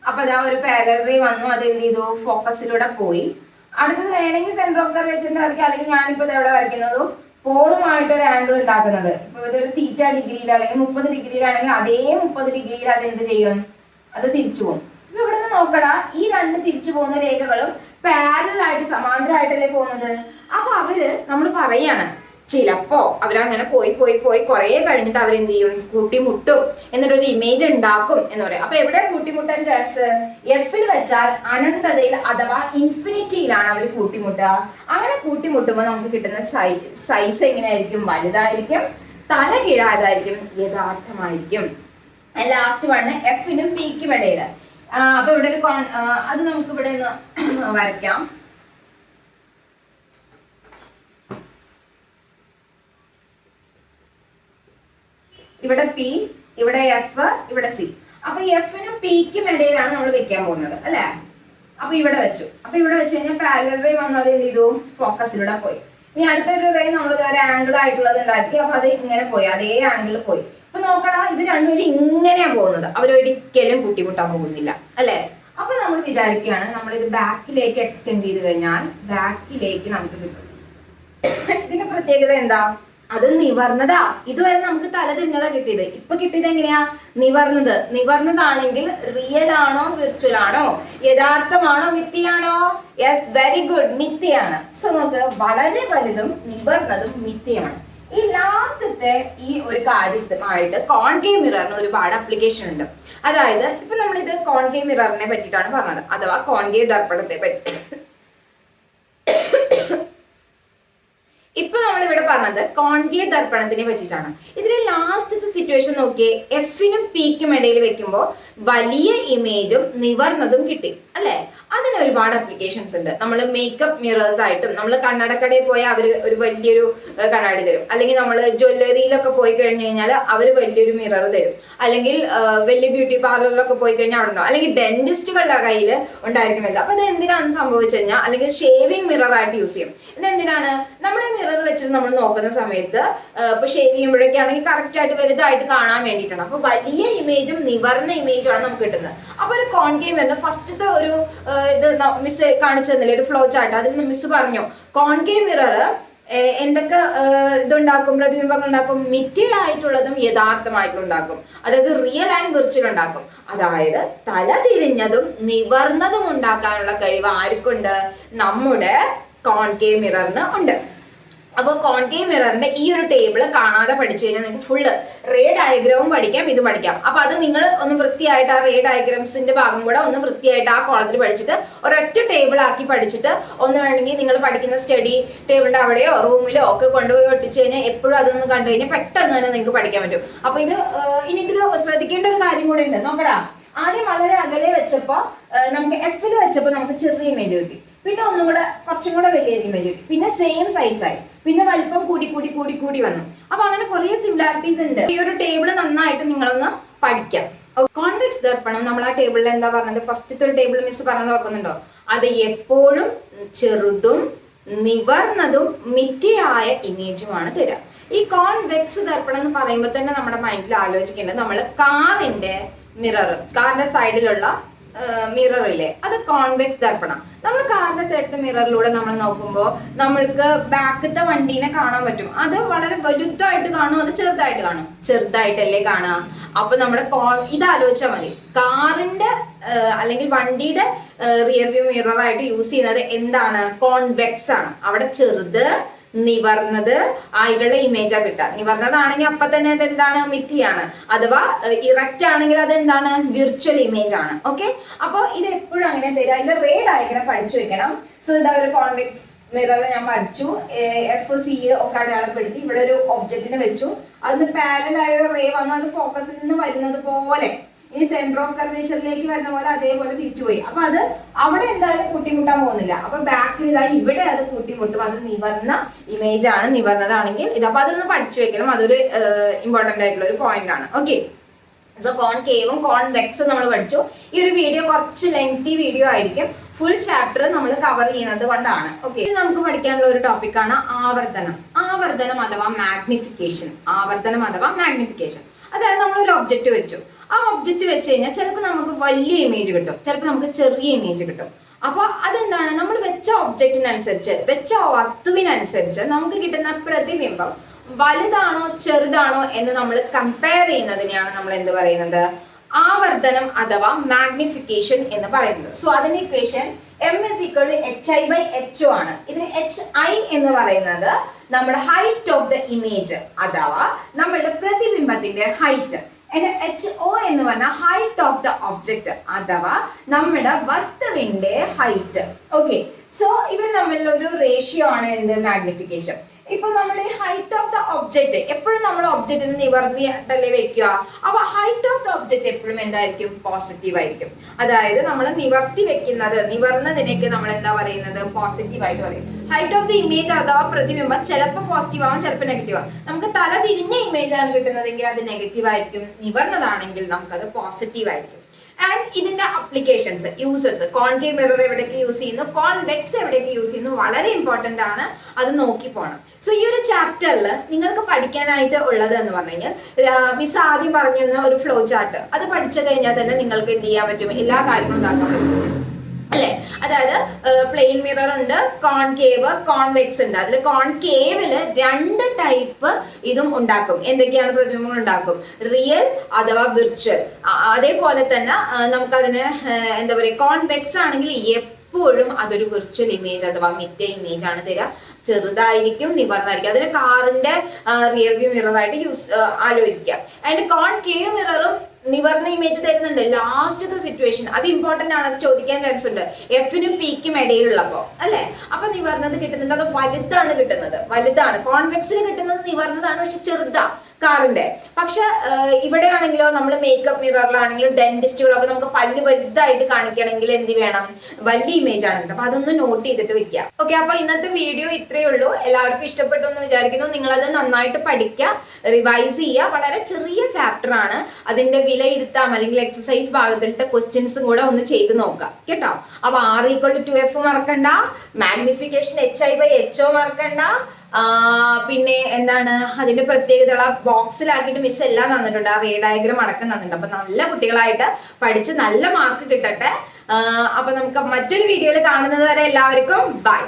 അപ്പൊ അതാ ഒരു പാരലൽ റേ വന്നു, അത് എന്ത് ചെയ്തു, ഫോക്കസിലൂടെ പോയി. അടുത്തത് വേണമെങ്കിൽ സെന്റർ ഓഫ് കർവേച്ചറിന്റെ വരയ്ക്കാം, അല്ലെങ്കിൽ ഞാനിപ്പോ എവിടെ വരയ്ക്കുന്നതും പോളുമായിട്ട് ഒരു ആംഗിൾ ഉണ്ടാക്കുന്നത്. ഇപ്പൊ ഇതൊരു തീറ്റ ഡിഗ്രിയിൽ അല്ലെങ്കിൽ 30 ഡിഗ്രിയിലാണെങ്കിൽ അതേ 30 ഡിഗ്രിയിൽ അത് എന്ത് ചെയ്യും, അത് തിരിച്ചു പോകും. ഇപ്പൊ ഇവിടെ നിന്ന് നോക്കടാ, ഈ 2 തിരിച്ചു പോകുന്ന രേഖകളും പാരലൽ ആയിട്ട് സമാന്തരമായിട്ടല്ലേ പോകുന്നത്. അപ്പൊ അവര് നമ്മൾ പറയാണ്, ചിലപ്പോ അവരങ്ങനെ പോയി പോയി പോയി കുറെ കഴിഞ്ഞിട്ട് അവരെന്ത് ചെയ്യും, കൂട്ടിമുട്ടും, എന്നിട്ടൊരു ഇമേജ് ഉണ്ടാക്കും എന്ന് പറയാം. അപ്പൊ എവിടെ കൂട്ടിമുട്ടാൻ ചാൻസ്, എഫിൽ വെച്ചാൽ അനന്തതയിൽ അഥവാ ഇൻഫിനിറ്റിയിലാണ് അവർ കൂട്ടിമുട്ടുക. അങ്ങനെ കൂട്ടിമുട്ടുമ്പോൾ നമുക്ക് കിട്ടുന്ന സൈസ് എങ്ങനെയായിരിക്കും, വലുതായിരിക്കും, തല കീഴായതായിരിക്കും, യഥാർത്ഥമായിരിക്കും. ലാസ്റ്റ് വണ് എഫിനും പിക്കും ഇടയിൽ. അപ്പൊ ഇവിടെ ഒരു അത് നമുക്ക് ഇവിടെ വരയ്ക്കാം. ഇവിടെ പി, ഇവിടെ എഫ്, ഇവിടെ സി. അപ്പൊ എഫിനും പിക്കും ഇടയിലാണ് നമ്മൾ വെക്കാൻ പോകുന്നത് അല്ലെ. അപ്പൊ ഇവിടെ വെച്ചു. അപ്പൊ ഇവിടെ വെച്ച് കഴിഞ്ഞാൽ പാരലൽ റേ വന്നാൽ എന്ത് ചെയ്തു, ഫോക്കസിലൂടെ പോയി. ഇനി അടുത്തൊരു റേ നമ്മൾ ഒരു ആംഗിൾ ആയിട്ടുള്ളത് ഉണ്ടാക്കി. അപ്പൊ അത് ഇങ്ങനെ പോയി, അതേ ആംഗിളിൽ പോയി. അപ്പൊ നോക്കടാ, ഇവർ രണ്ടുപേരും ഇങ്ങനെയാ പോകുന്നത്, അവരൊരിക്കലും കൂട്ടിമുട്ടാൻ പോകുന്നില്ല അല്ലെ. അപ്പൊ നമ്മൾ വിചാരിക്കുകയാണ്, നമ്മൾ ഇത് ബാക്കിലേക്ക് എക്സ്റ്റെൻഡ് ചെയ്ത് കഴിഞ്ഞാൽ ബാക്കിലേക്ക് നമുക്ക് കിട്ടും. ഇതിന്റെ പ്രത്യേകത എന്താ, അത് നിവർന്നതാ. ഇതുവരെ നമുക്ക് തല തിരിഞ്ഞതാ കിട്ടിയത്. ഇപ്പൊ കിട്ടിയത് എങ്ങനെയാ, നിവർന്നത്. നിവർന്നതാണെങ്കിൽ റിയൽ ആണോ വിർച്വൽ ആണോ, യഥാർത്ഥമാണോ മിഥ്യയാണോ? യെസ്, വെരി ഗുഡ്, മിഥ്യയാണ്. സോ നമുക്ക് വളരെ വലുതും നിവർന്നതും മിഥ്യമാണ്. ഈ ലാസ്റ്റത്തെ ഈ ഒരു കാര്യമായിട്ട് കോൺകേവ് മിററിന് ഒരുപാട് ആപ്ലിക്കേഷൻ ഉണ്ട്. അതായത് ഇപ്പൊ നമ്മളിത് കോൺകേവ് മിററിനെ പറ്റിയിട്ടാണ് പറഞ്ഞത്, അഥവാ കോൺകേവ് ദർപ്പണത്തെ പറ്റി. ഇപ്പൊ നമ്മളിവിടെ പറഞ്ഞത് കോൺകേവ് ദർപ്പണത്തിനെ പറ്റിയിട്ടാണ്. ഇതിലെ ലാസ്റ്റത്തെ സിറ്റുവേഷൻ നോക്കിയേ, എഫിനും പിക്കും ഇടയിൽ വെക്കുമ്പോൾ വലിയ ഇമേജും നിവർന്നതും കിട്ടി അല്ലെ. അതിന് ഒരുപാട് ആപ്ലിക്കേഷൻസ് ഉണ്ട്. നമ്മൾ മേക്കപ്പ് മിറേഴ്സ് ആയിട്ടും, നമ്മൾ കണ്ണടക്കടയിൽ പോയാൽ അവർ ഒരു വലിയൊരു കണ്ണാടി തരും, അല്ലെങ്കിൽ നമ്മൾ ജ്വല്ലറിയിലൊക്കെ പോയി കഴിഞ്ഞു കഴിഞ്ഞാൽ അവർ വലിയൊരു മിറർ തരും, അല്ലെങ്കിൽ വലിയ ബ്യൂട്ടി പാർലറിലൊക്കെ പോയി കഴിഞ്ഞാൽ അവിടെ ഉണ്ടോ, അല്ലെങ്കിൽ ഡെന്റിസ്റ്റുകളുടെ കയ്യിൽ ഉണ്ടായിരിക്കുമല്ലോ. അപ്പൊ ഇത് എന്തിനാണെന്ന് സംഭവിച്ചു കഴിഞ്ഞാൽ, അല്ലെങ്കിൽ ഷേവിംഗ് മിറർ ആയിട്ട് യൂസ് ചെയ്യും. ഇതെന്തിനാണ്, നമ്മുടെ മിറർ വെച്ചിട്ട് നമ്മൾ നോക്കുന്ന സമയത്ത് ഇപ്പൊ ഷേവ് ചെയ്യുമ്പോഴൊക്കെയാണെങ്കിൽ കറക്റ്റ് ആയിട്ട് വലുതായിട്ട് കാണാൻ വേണ്ടിയിട്ടാണ്. അപ്പൊ വലിയ ഇമേജും നിവർന്ന ഇമേജും ആണ് നമുക്ക് കിട്ടുന്നത്. അപ്പൊ ഒരു കോൺകേവ് വരുന്ന ഫസ്റ്റത്തെ ഒരു ഇത് മിസ് കാണിച്ചു തന്നില്ലേ, ഒരു ഫ്ലോ ചാർട്ട്. അതിൽ നിന്ന് മിസ് പറഞ്ഞു, കോൺകേവ് മിറർ എന്തൊക്കെ ഇതുണ്ടാക്കും, പ്രതിബിംബങ്ങൾ ഉണ്ടാക്കും, മിഥ്യയായിട്ടുള്ളതും യഥാർത്ഥമായിട്ടും ഉണ്ടാക്കും. അതായത് റിയൽ ആൻഡ് വിർച്വൽ ഉണ്ടാക്കും. അതായത് തല തിരിഞ്ഞതും നിവർന്നതും ഉണ്ടാക്കാനുള്ള കഴിവ് ആർക്കുണ്ട്, നമ്മുടെ കോൺകേവ് മിററിന് ഉണ്ട്. അപ്പോൾ കോൺകേവ് മിററിന്റെ ഈ ഒരു ടേബിൾ കാണാതെ പഠിച്ചു കഴിഞ്ഞാൽ നിങ്ങൾക്ക് ഫുള്ള് റേ ഡയഗ്രാമും പഠിക്കാം, ഇതും പഠിക്കാം. അപ്പൊ അത് നിങ്ങൾ ഒന്ന് വൃത്തിയായിട്ട് ആ റേ ഡയഗ്രാംസിന്റെ ഭാഗം കൂടെ ഒന്ന് വൃത്തിയായിട്ട് ആ കോളത്തിൽ പഠിച്ചിട്ട് ഒരൊറ്റ ടേബിൾ ആക്കി പഠിച്ചിട്ട് ഒന്ന് വേണമെങ്കിൽ നിങ്ങൾ പഠിക്കുന്ന സ്റ്റഡി ടേബിളിന്റെ അവിടെയോ റൂമിലോ ഒക്കെ കൊണ്ടുപോയി ഒട്ടിച്ചു കഴിഞ്ഞാൽ എപ്പോഴും അതൊന്ന് കണ്ടു കഴിഞ്ഞാൽ പെട്ടെന്ന് തന്നെ നിങ്ങൾക്ക് പഠിക്കാൻ പറ്റും. അപ്പൊ ഇത് ഇനി ഇതിൽ ശ്രദ്ധിക്കേണ്ട ഒരു കാര്യം കൂടെ ഉണ്ട്, നോക്കടാ. ആദ്യം വളരെ അകലെ വെച്ചപ്പോ നമുക്ക് എഫിൽ വെച്ചപ്പോ നമുക്ക് ചെറിയ ഇമേജ് കിട്ടി. പിന്നെ ഒന്നും കൂടെ കുറച്ചും കൂടെ വലിയ ഇമേജ് കിട്ടി, പിന്നെ സെയിം സൈസായി, പിന്നെ വലിപ്പം കൂടി കൂടി കൂടി കൂടി വന്നു. അപ്പൊ അങ്ങനെ കുറെ സിമിലാരിറ്റീസ് ഉണ്ട്. ഈ ഒരു ടേബിൾ നന്നായിട്ട് നിങ്ങളൊന്ന് പഠിക്കാം. കോൺവെക്സ് ദർപ്പണം നമ്മൾ ആ ടേബിളിൽ എന്താ പറഞ്ഞത്, ഫസ്റ്റത്തെ ഒരു ടേബിൾ മിസ് പറഞ്ഞത് ഓർക്കുന്നുണ്ടോ? അത് എപ്പോഴും ചെറുതും നിവർന്നതും മിഥ്യയായ ഇമേജുമാണ് തരിക. ഈ കോൺവെക്സ് ദർപ്പണം എന്ന് പറയുമ്പോൾ തന്നെ നമ്മുടെ മൈൻഡിൽ ആലോചിക്കേണ്ടത് നമ്മൾ കാറിന്റെ മിറർ, കാറിന്റെ സൈഡിലുള്ള മിറർ ഇല്ലേ, അത് കോൺവെക്സ് ദർപ്പണം. നമ്മൾ കാറിന്റെ സൈഡത്തെ മിററിലൂടെ നമ്മൾ നോക്കുമ്പോൾ നമ്മൾക്ക് ബാക്കത്തെ വണ്ടീനെ കാണാൻ പറ്റും. അത് വളരെ വലുതായിട്ട് കാണും, അത് ചെറുതായിട്ട് കാണും, ചെറുതായിട്ടല്ലേ കാണുക. അപ്പൊ നമ്മുടെ ഇത് ആലോചിച്ചാൽ മതി, കാറിന്റെ അല്ലെങ്കിൽ വണ്ടിയുടെ റിയർ വ്യൂ മിറർ ആയിട്ട് യൂസ് ചെയ്യുന്നത് എന്താണ്? കോൺവെക്സ് ആണ്. അവിടെ ചെറുത് നിവർന്നത് ആയിട്ടുള്ള ഇമേജാ കിട്ടുക. നിവർന്നതാണെങ്കിൽ അപ്പൊ തന്നെ അത് എന്താണ്? മിഥ്യയാണ്. അഥവാ ഇറക്റ്റ് ആണെങ്കിൽ അത് എന്താണ്? വിർച്വൽ ഇമേജ് ആണ്. ഓക്കെ, അപ്പൊ ഇത് എപ്പോഴും അങ്ങനെ തരാം. അതിന്റെ റേ ഡയഗ്രം പഠിച്ചു വെക്കണം. സോ ഇതാ ഒരു കോൺവെക്സ് മിറർ ഞാൻ വരച്ചു, FCE ഒക്കെ അടയാളപ്പെടുത്തി, ഇവിടെ ഒരു ഒബ്ജക്റ്റിനെ വെച്ചു, അതിന് പാരലായ റേ വന്നു, അത് ഫോക്കസിൽ നിന്ന് വരുന്നത് പോലെ ഈ സെന്റർ ഓഫ് കർവേച്ചറിലേക്ക് വരുന്ന പോലെ അതേപോലെ തിരിച്ചുപോയി. അപ്പൊ അത് അവിടെ എന്തായാലും കൂട്ടിമുട്ടാൻ പോകുന്നില്ല. അപ്പൊ ബാക്കിൽ ഇതാ ഇവിടെ അത് കൂട്ടിമുട്ടും. അത് നിവർന്ന ഇമേജ് ആണ്, നിവർന്നതാണെങ്കിൽ ഇത്. അപ്പൊ അതൊന്ന് പഠിച്ചു വെക്കണം, അതൊരു ഇമ്പോർട്ടന്റ് ആയിട്ടുള്ള ഒരു പോയിന്റ് ആണ്. ഓക്കെ, സോ കോൺകേവും കോൺവെക്സും നമ്മൾ പഠിച്ചു. ഈ ഒരു വീഡിയോ കുറച്ച് ലെങ്തി വീഡിയോ ആയിരിക്കും, ഫുൾ ചാപ്റ്റർ നമ്മൾ കവർ ചെയ്യുന്നത് കൊണ്ടാണ്. ഓക്കെ, നമുക്ക് പഠിക്കാനുള്ള ഒരു ടോപ്പിക്കാണ് ആവർത്തനം. ആവർത്തനം അഥവാ മാഗ്നിഫിക്കേഷൻ. ആവർത്തനം അഥവാ മാഗ്നിഫിക്കേഷൻ, അതായത് നമ്മളൊരു ഒബ്ജക്റ്റ് വെച്ചു. ആ ഒബ്ജക്റ്റ് വെച്ച് കഴിഞ്ഞാൽ ചിലപ്പോൾ നമുക്ക് വലിയ ഇമേജ് കിട്ടും, ചിലപ്പോൾ നമുക്ക് ചെറിയ ഇമേജ് കിട്ടും. അപ്പൊ അതെന്താണ്? നമ്മൾ വെച്ച ഒബ്ജക്റ്റിനനുസരിച്ച്, വെച്ച വസ്തുവിനനുസരിച്ച് നമുക്ക് കിട്ടുന്ന പ്രതിബിംബം വലുതാണോ ചെറുതാണോ എന്ന് നമ്മൾ കമ്പയർ ചെയ്യുന്നതിനെയാണ് നമ്മൾ എന്ത് പറയുന്നത്? ആവർത്തനം അഥവാ മാഗ്നിഫിക്കേഷൻ എന്ന് പറയുന്നത്. സോ അതിന്റെ ഇക്വേഷൻ m=hi/ho ആണ്. ഇതിന് hi എന്ന് പറയുന്നത് നമ്മുടെ ഹൈറ്റ് ഓഫ് ദ ഇമേജ് അഥവാ നമ്മളുടെ പ്രതിബിംബത്തിന്റെ ഹൈറ്റ്. HO എന്ന് പറഞ്ഞാൽ ഹൈറ്റ് ഓഫ് ദ ഒബ്ജക്റ്റ് അഥവാ നമ്മുടെ വസ്തുവിന്റെ ഹൈറ്റ്. ഓക്കെ, സോ ഇവർ തമ്മിലുള്ള ഒരു റേഷ്യോ ആണ് എന്ത്? മാഗ്നിഫിക്കേഷൻ. ഇപ്പൊ നമ്മൾ ഈ ഹൈറ്റ് ഓഫ് ദ ഒബ്ജക്റ്റ് എപ്പോഴും നമ്മൾ ഒബ്ജക്റ്റിന് നിവർത്തിയിട്ടല്ലേ വെക്കുക. അപ്പൊ ഹൈറ്റ് ഓഫ് ദ ഒബ്ജക്റ്റ് എപ്പോഴും എന്തായിരിക്കും? പോസിറ്റീവ് ആയിരിക്കും. അതായത് നമ്മൾ നിവർത്തി വെക്കുന്നത്, നിവർന്നതിനേക്ക് നമ്മൾ എന്താ പറയുന്നത്? പോസിറ്റീവ് ആയിട്ട് പറയും. ഹൈറ്റ് ഓഫ് ദ ഇമേജ് അഥവാ പ്രതിബിംബം ചിലപ്പോൾ പോസിറ്റീവ് ആവാം, ചിലപ്പോൾ നെഗറ്റീവ് ആവും. നമുക്ക് തല തിരിഞ്ഞ ഇമേജ് ആണ് കിട്ടുന്നതെങ്കിൽ അത് നെഗറ്റീവ് ആയിരിക്കും, നിവർന്നതാണെങ്കിൽ നമുക്കത് പോസിറ്റീവ് ആയിരിക്കും. ആൻഡ് ഇതിന്റെ അപ്ലിക്കേഷൻസ്, യൂസസ്, കോൺകേവ് മിറർ എവിടേക്ക് യൂസ് ചെയ്യുന്നു, കോൺവെക്സ് എവിടേക്ക് യൂസ് ചെയ്യുന്നു, വളരെ ഇമ്പോർട്ടന്റ് ആണ്, അത് നോക്കി പോകണം. സോ ഈ ഒരു ചാപ്റ്ററിൽ നിങ്ങൾക്ക് പഠിക്കാനായിട്ട് ഉള്ളത് എന്ന് പറഞ്ഞു കഴിഞ്ഞാൽ, മിസ് ആദ്യം പറഞ്ഞിരുന്ന ഒരു ഫ്ലോ ചാർട്ട്, അത് പഠിച്ചു കഴിഞ്ഞാൽ തന്നെ നിങ്ങൾക്ക് എന്ത് ചെയ്യാൻ പറ്റും? എല്ലാ കാര്യങ്ങളും ഇതാക്കാൻ പറ്റും അല്ലെ. അതായത് പ്ലെയിൻ മിറർ ഉണ്ട്, കോൺകേവ്, കോൺവെക്സ് ഉണ്ട്. അതിൽ കോൺകേവില് 2 ടൈപ്പ് ഇതും ഉണ്ടാക്കും. എന്തൊക്കെയാണ് പ്രതിബിംബങ്ങൾ ഉണ്ടാക്കും? റിയൽ അഥവാ വിർച്വൽ. അതേപോലെ തന്നെ നമുക്കതിന് എന്താ പറയുക, കോൺവെക്സ് ആണെങ്കിൽ എപ്പോഴും അതൊരു വിർച്വൽ ഇമേജ് അഥവാ മിഥ്യ ഇമേജ് ആണ് തരിക. ചെറുതായിരിക്കും, നിവർന്നായിരിക്കും. അതിന് കാറിന്റെ റിയർ വ്യൂ മിറർ ആയിട്ട് ആലോചിക്കാം. അതിന്റെ കോൺകേവ് മിററും നിവർന്ന ഇമേജ് തരുന്നുണ്ട്. ലാസ്റ്റത്തെ സിറ്റുവേഷൻ അത് ഇമ്പോർട്ടന്റ് ആണ്, അത് ചോദിക്കാൻ ചാൻസ് ഉണ്ട്. Fനും Pക്കും ഇടയിലുള്ളപ്പോ അല്ലെ. അപ്പൊ നിവർന്നത് കിട്ടുന്നുണ്ട്, അത് വലുതാണ് കിട്ടുന്നത്, വലുതാണ്. കോൺവെക്സിന് കിട്ടുന്നത് നിവർന്നതാണ്, പക്ഷെ ചെറുതാ കാറിന്റെ. പക്ഷെ ഇവിടെ ആണെങ്കിലോ നമ്മൾ മേക്കപ്പ് മിററിലാണെങ്കിലും ഡെന്റിസ്റ്റുകളൊക്കെ നമുക്ക് പല്ല് വലുതായിട്ട് കാണിക്കണമെങ്കിൽ എന്ത് വേണം? വലിയ ഇമേജ് ആണ്. അപ്പൊ അതൊന്ന് നോട്ട് ചെയ്തിട്ട് വെക്കുക. ഓക്കെ, അപ്പൊ ഇന്നത്തെ വീഡിയോ ഇത്രയേ ഉള്ളൂ. എല്ലാവർക്കും ഇഷ്ടപ്പെട്ടു എന്ന് വിചാരിക്കുന്നു. നിങ്ങളത് നന്നായിട്ട് പഠിക്കുക, റിവൈസ് ചെയ്യുക. വളരെ ചെറിയ ചാപ്റ്റർ ആണ്. അതിന്റെ വിലയിരുത്താം അല്ലെങ്കിൽ എക്സസൈസ് ഭാഗത്തിലത്തെ ക്വസ്റ്റ്യൻസും കൂടെ ഒന്ന് ചെയ്ത് നോക്കാം കേട്ടോ. അപ്പൊ R=2F മറക്കണ്ട, മാഗ്നിഫിക്കേഷൻ hi/ho മറക്കണ്ട. പിന്നെ എന്താണ് അതിന്റെ പ്രത്യേകത? ബോക്സിലാക്കിയിട്ട് മിസ് എല്ലാം തന്നിട്ടുണ്ട്, ആ റേ ഡയഗ്രം അടക്കം തന്നിട്ടുണ്ട്. അപ്പൊ നല്ല കുട്ടികളായിട്ട് പഠിച്ച് നല്ല മാർക്ക് കിട്ടട്ടെ. അപ്പൊ നമുക്ക് മറ്റൊരു വീഡിയോയിൽ കാണുന്നത് വരെ എല്ലാവർക്കും ബൈ.